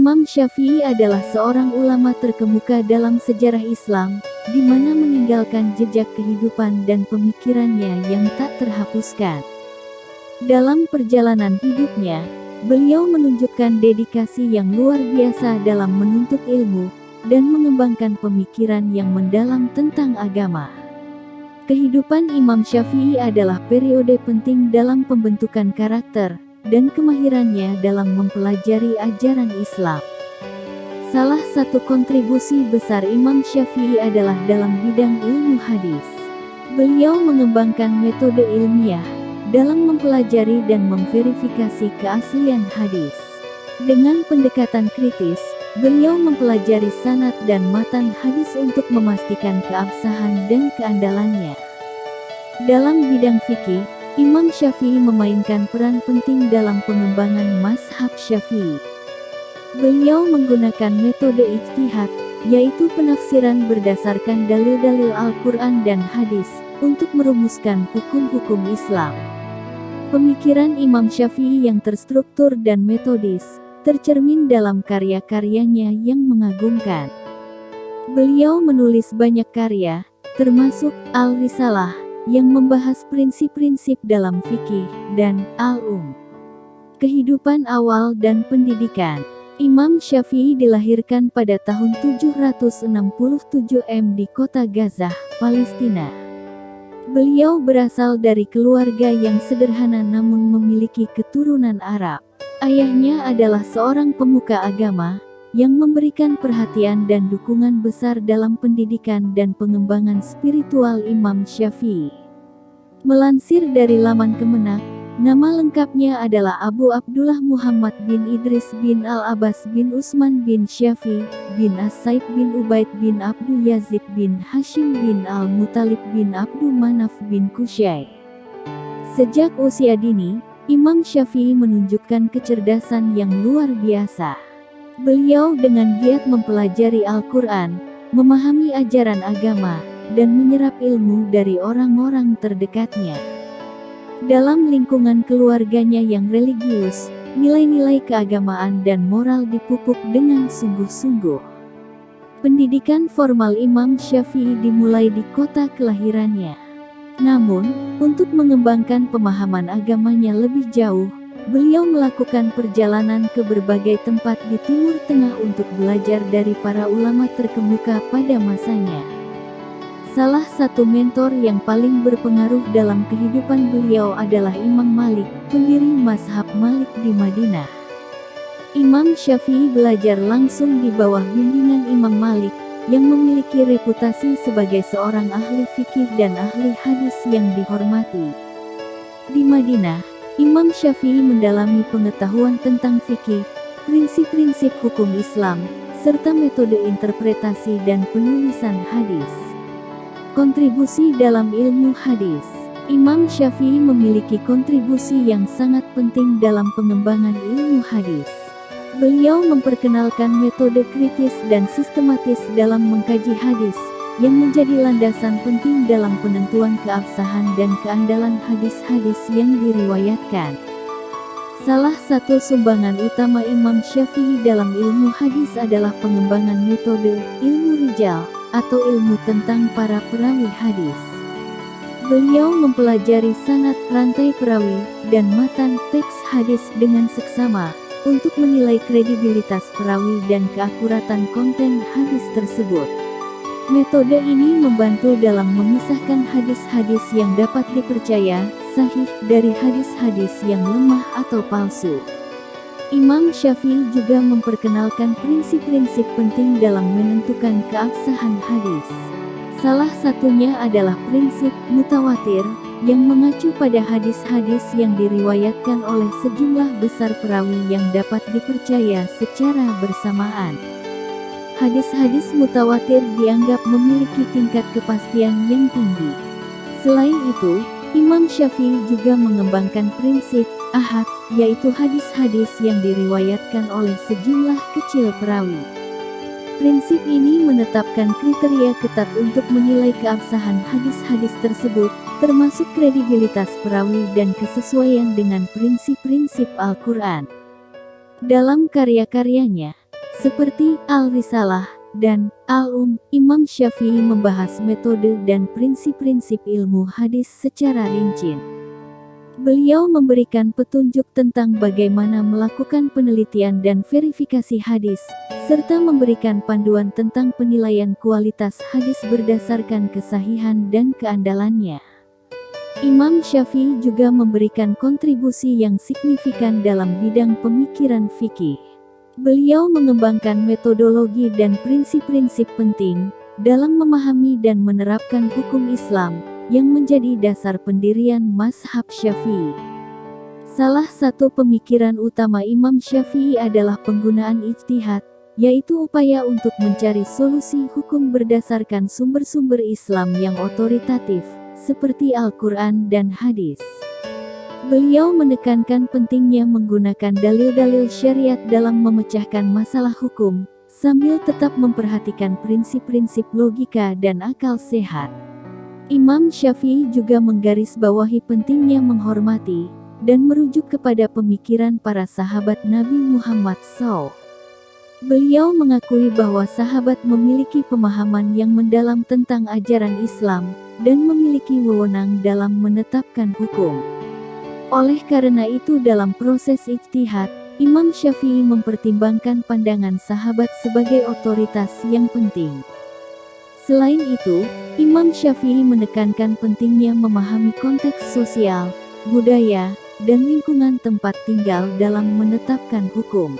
Imam Syafi'i adalah seorang ulama terkemuka dalam sejarah Islam, di mana meninggalkan jejak kehidupan dan pemikirannya yang tak terhapuskan. Dalam perjalanan hidupnya, beliau menunjukkan dedikasi yang luar biasa dalam menuntut ilmu, dan mengembangkan pemikiran yang mendalam tentang agama. Kehidupan Imam Syafi'i adalah periode penting dalam pembentukan karakter, dan kemahirannya dalam mempelajari ajaran Islam. Salah satu kontribusi besar Imam Syafi'i adalah dalam bidang ilmu hadis. Beliau mengembangkan metode ilmiah dalam mempelajari dan memverifikasi keaslian hadis. Dengan pendekatan kritis, beliau mempelajari sanad dan matan hadis untuk memastikan keabsahan dan keandalannya. Dalam bidang fikih, Imam Syafi'i memainkan peran penting dalam pengembangan mazhab Syafi'i. Beliau menggunakan metode ijtihad, yaitu penafsiran berdasarkan dalil-dalil Al-Quran dan hadis, untuk merumuskan hukum-hukum Islam. Pemikiran Imam Syafi'i yang terstruktur dan metodis, tercermin dalam karya-karyanya yang mengagumkan. Beliau menulis banyak karya, termasuk Al-Risalah, yang membahas prinsip-prinsip dalam fikih, dan Kehidupan Awal dan Pendidikan. Imam Syafi'i dilahirkan pada tahun 767 di kota Gaza, Palestina. Beliau berasal dari keluarga yang sederhana namun memiliki keturunan Arab. Ayahnya adalah seorang pemuka agama, yang memberikan perhatian dan dukungan besar dalam pendidikan dan pengembangan spiritual Imam Syafi'i. Melansir dari laman Kemenak, nama lengkapnya adalah Abu Abdullah Muhammad bin Idris bin Al-Abbas bin Utsman bin Syafi' bin As-Said bin Ubaid bin Abdu Yazid bin Hashim bin Al-Muttalib bin Abdu Manaf bin Qusay. Sejak usia dini, Imam Syafi'i menunjukkan kecerdasan yang luar biasa. Beliau dengan giat mempelajari Al-Quran, memahami ajaran agama, dan menyerap ilmu dari orang-orang terdekatnya. Dalam lingkungan keluarganya yang religius, nilai-nilai keagamaan dan moral dipupuk dengan sungguh-sungguh. Pendidikan formal Imam Syafi'i dimulai di kota kelahirannya. Namun, untuk mengembangkan pemahaman agamanya lebih jauh, beliau melakukan perjalanan ke berbagai tempat di Timur Tengah untuk belajar dari para ulama terkemuka pada masanya. Salah satu mentor yang paling berpengaruh dalam kehidupan beliau adalah Imam Malik, pendiri mazhab Malik di Madinah. Imam Syafi'i belajar langsung di bawah bimbingan Imam Malik, yang memiliki reputasi sebagai seorang ahli fikih dan ahli hadis yang dihormati. Di Madinah, Imam Syafi'i mendalami pengetahuan tentang fikih, prinsip-prinsip hukum Islam, serta metode interpretasi dan penulisan hadis. Kontribusi dalam ilmu hadis. Imam Syafi'i memiliki kontribusi yang sangat penting dalam pengembangan ilmu hadis. Beliau memperkenalkan metode kritis dan sistematis dalam mengkaji hadis, yang menjadi landasan penting dalam penentuan keabsahan dan keandalan hadis-hadis yang diriwayatkan. Salah satu sumbangan utama Imam Syafi'i dalam ilmu hadis adalah pengembangan metode ilmu rijal, atau ilmu tentang para perawi hadis. Beliau mempelajari sanad, rantai perawi, dan matan teks hadis dengan seksama, untuk menilai kredibilitas perawi dan keakuratan konten hadis tersebut. Metode ini membantu dalam memisahkan hadis-hadis yang dapat dipercaya, sahih, dari hadis-hadis yang lemah atau palsu. Imam Syafi'i juga memperkenalkan prinsip-prinsip penting dalam menentukan keabsahan hadis. Salah satunya adalah prinsip mutawatir, yang mengacu pada hadis-hadis yang diriwayatkan oleh sejumlah besar perawi yang dapat dipercaya secara bersamaan. Hadis-hadis mutawatir dianggap memiliki tingkat kepastian yang tinggi. Selain itu, Imam Syafi'i juga mengembangkan prinsip ahad, yaitu hadis-hadis yang diriwayatkan oleh sejumlah kecil perawi. Prinsip ini menetapkan kriteria ketat untuk menilai keabsahan hadis-hadis tersebut, termasuk kredibilitas perawi dan kesesuaian dengan prinsip-prinsip Al-Quran. Dalam karya-karyanya, seperti Al-Risalah dan Imam Syafi'i membahas metode dan prinsip-prinsip ilmu hadis secara rinci. Beliau memberikan petunjuk tentang bagaimana melakukan penelitian dan verifikasi hadis, serta memberikan panduan tentang penilaian kualitas hadis berdasarkan kesahihan dan keandalannya. Imam Syafi'i juga memberikan kontribusi yang signifikan dalam bidang pemikiran fikih. Beliau mengembangkan metodologi dan prinsip-prinsip penting dalam memahami dan menerapkan hukum Islam yang menjadi dasar pendirian mazhab Syafi'i. Salah satu pemikiran utama Imam Syafi'i adalah penggunaan ijtihad, yaitu upaya untuk mencari solusi hukum berdasarkan sumber-sumber Islam yang otoritatif, seperti Al-Quran dan hadis. Beliau menekankan pentingnya menggunakan dalil-dalil syariat dalam memecahkan masalah hukum, sambil tetap memperhatikan prinsip-prinsip logika dan akal sehat. Imam Syafi'i juga menggarisbawahi pentingnya menghormati dan merujuk kepada pemikiran para sahabat Nabi Muhammad SAW. Beliau mengakui bahwa sahabat memiliki pemahaman yang mendalam tentang ajaran Islam dan memiliki wewenang dalam menetapkan hukum. Oleh karena itu, dalam proses ijtihad, Imam Syafi'i mempertimbangkan pandangan sahabat sebagai otoritas yang penting. Selain itu, Imam Syafi'i menekankan pentingnya memahami konteks sosial, budaya, dan lingkungan tempat tinggal dalam menetapkan hukum.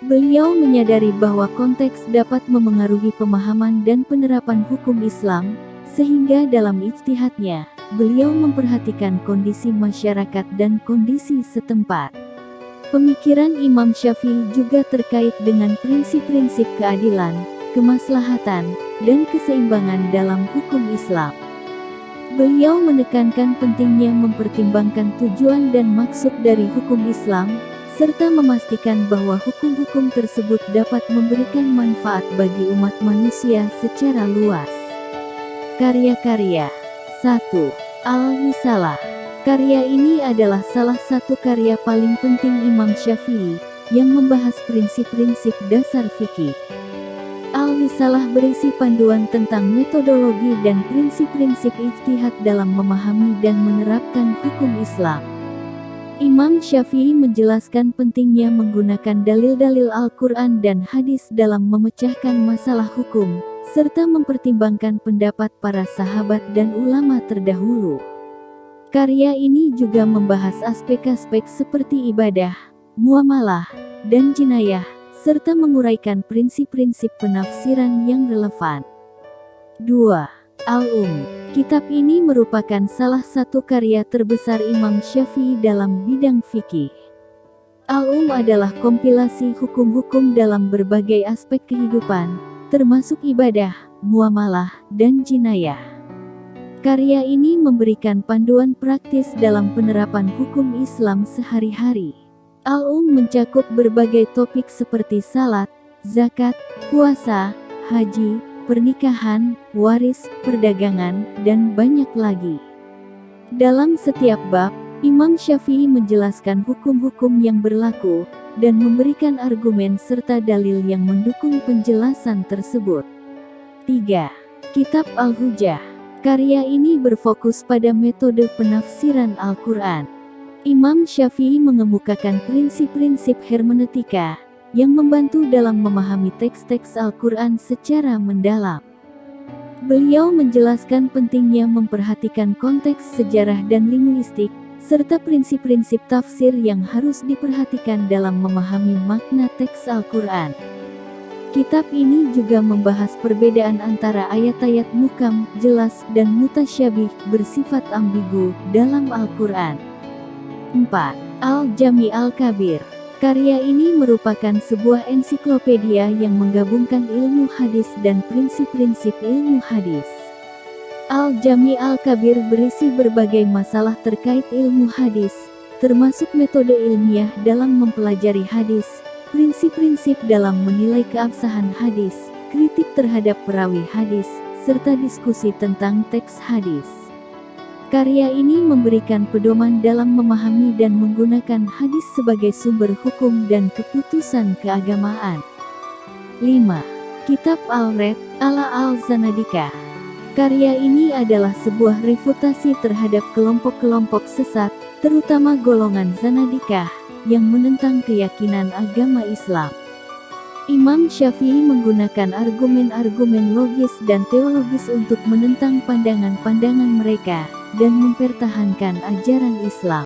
Beliau menyadari bahwa konteks dapat memengaruhi pemahaman dan penerapan hukum Islam, sehingga dalam ijtihadnya, beliau memperhatikan kondisi masyarakat dan kondisi setempat. Pemikiran Imam Syafi'i juga terkait dengan prinsip-prinsip keadilan, kemaslahatan, dan keseimbangan dalam hukum Islam. Beliau menekankan pentingnya mempertimbangkan tujuan dan maksud dari hukum Islam, serta memastikan bahwa hukum-hukum tersebut dapat memberikan manfaat bagi umat manusia secara luas. Karya-karya 1. Al-Risalah. Karya ini adalah salah satu karya paling penting Imam Syafi'i, yang membahas prinsip-prinsip dasar fikih. Al-Risalah berisi panduan tentang metodologi dan prinsip-prinsip ijtihad dalam memahami dan menerapkan hukum Islam. Imam Syafi'i menjelaskan pentingnya menggunakan dalil-dalil Al-Quran dan hadis dalam memecahkan masalah hukum, serta mempertimbangkan pendapat para sahabat dan ulama terdahulu. Karya ini juga membahas aspek-aspek seperti ibadah, muamalah, dan jinayah, serta menguraikan prinsip-prinsip penafsiran yang relevan. 2. Al-Um. Kitab ini merupakan salah satu karya terbesar Imam Syafi'i dalam bidang fikih. Al-Um adalah kompilasi hukum-hukum dalam berbagai aspek kehidupan, termasuk ibadah, muamalah, dan jinayah. Karya ini memberikan panduan praktis dalam penerapan hukum Islam sehari-hari. Al-Um mencakup berbagai topik seperti salat, zakat, puasa, haji, pernikahan, waris, perdagangan, dan banyak lagi. Dalam setiap bab, Imam Syafi'i menjelaskan hukum-hukum yang berlaku, dan memberikan argumen serta dalil yang mendukung penjelasan tersebut. 3. Kitab Al-Hujjah. Karya ini berfokus pada metode penafsiran Al-Quran. Imam Syafi'i mengemukakan prinsip-prinsip hermeneutika yang membantu dalam memahami teks-teks Al-Quran secara mendalam. Beliau menjelaskan pentingnya memperhatikan konteks sejarah dan linguistik, serta prinsip-prinsip tafsir yang harus diperhatikan dalam memahami makna teks Al-Quran. Kitab ini juga membahas perbedaan antara ayat-ayat muhkam, jelas, dan mutasyabih bersifat ambigu dalam Al-Quran. 4. Al-Jami' Al-Kabir. Karya ini merupakan sebuah ensiklopedia yang menggabungkan ilmu hadis dan prinsip-prinsip ilmu hadis. Al-Jami' Al-Kabir berisi berbagai masalah terkait ilmu hadis, termasuk metode ilmiah dalam mempelajari hadis, prinsip-prinsip dalam menilai keabsahan hadis, kritik terhadap perawi hadis, serta diskusi tentang teks hadis. Karya ini memberikan pedoman dalam memahami dan menggunakan hadis sebagai sumber hukum dan keputusan keagamaan. 5. Kitab Al-Red ala Al-Zanadikah. Karya ini adalah sebuah refutasi terhadap kelompok-kelompok sesat, terutama golongan Zanadikah, yang menentang keyakinan agama Islam. Imam Syafi'i menggunakan argumen-argumen logis dan teologis untuk menentang pandangan-pandangan mereka, dan mempertahankan ajaran Islam.